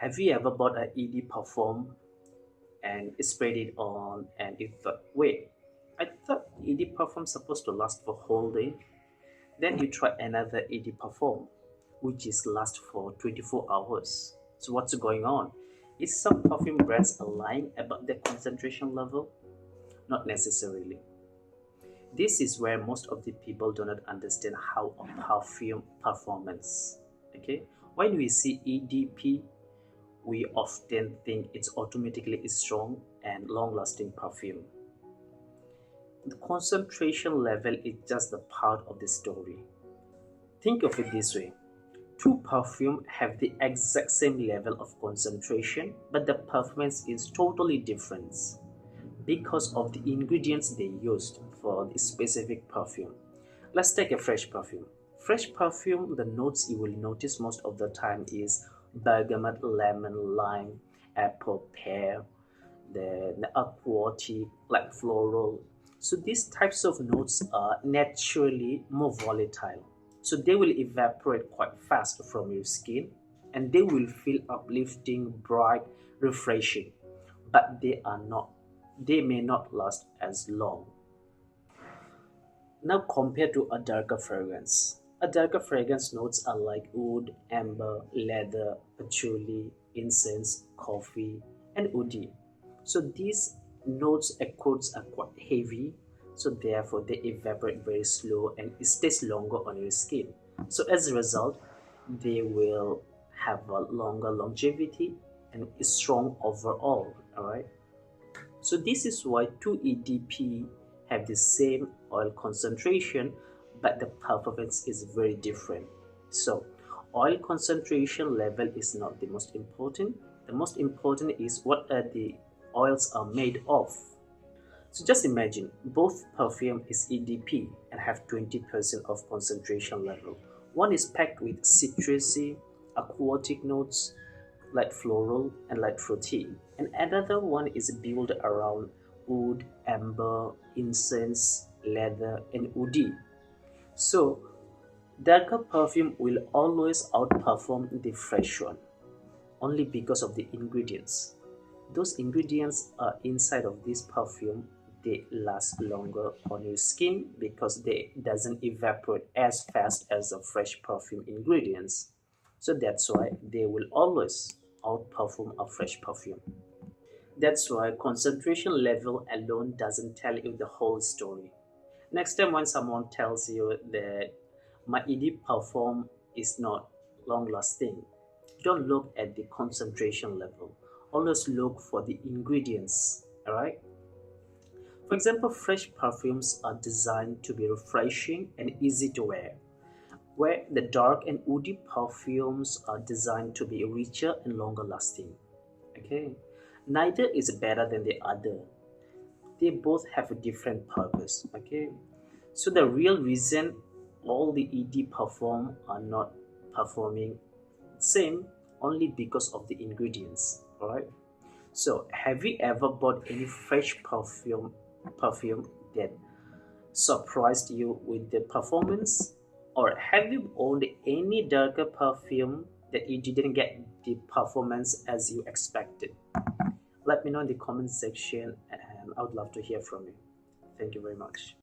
Have you ever bought an ED perfume and sprayed it on and you thought, wait, I thought ED perfume supposed to last for whole day? Then you try another ED perfume, which is last for 24 hours. So what's going on? Is some perfume brands lying about their concentration level? Not necessarily. This is where most of the people do not understand how a perfume performance. Okay, when we see EDP, we often think it's automatically a strong and long-lasting perfume. The concentration level is just the part of the story. Think of it this way. Two perfumes have the exact same level of concentration, but the performance is totally different because of the ingredients they used for the specific perfume. Let's take a fresh perfume. Fresh perfume, the notes you will notice most of the time is bergamot, lemon, lime, apple, pear, the aquatic, like floral. So these types of notes are naturally more volatile. So they will evaporate quite fast from your skin and they will feel uplifting, bright, refreshing, but they may not last as long. Now compare to a darker fragrance. A darker fragrance notes are like wood, amber, leather, patchouli, incense, coffee, and woody. So these notes accords are quite heavy, so therefore they evaporate very slow and it stays longer on your skin. So as a result, they will have a longer longevity and is strong overall. Alright. So this is why two EDP have the same oil concentration, but the performance is very different. So oil concentration level is not the most important. The most important is what are the oils are made of. So just imagine both perfume is EDP and have 20% of concentration level. One is packed with citrusy, aquatic notes, light floral and light fruity, and another one is built around wood, amber, incense, leather, and woody. So darker perfume will always outperform the fresh one only because of the ingredients. Those ingredients are inside of this perfume. They last longer on your skin because they doesn't evaporate as fast as the fresh perfume ingredients. So that's why they will always outperform a fresh perfume. That's why concentration level alone doesn't tell you the whole story. Next time when someone tells you that my ED perfume is not long lasting, don't look at the concentration level. Always look for the ingredients. Alright? For example, fresh perfumes are designed to be refreshing and easy to wear, where the dark and woody perfumes are designed to be richer and longer lasting. Okay? Neither is better than the other. They both have a different purpose. Okay? So the real reason all the ED perfume are not performing same only because of the ingredients. Alright? So have you ever bought any fresh perfume that surprised you with the performance? Or have you owned any darker perfume that you didn't get the performance as you expected? Let me know in the comment section and I would love to hear from you. Thank you very much.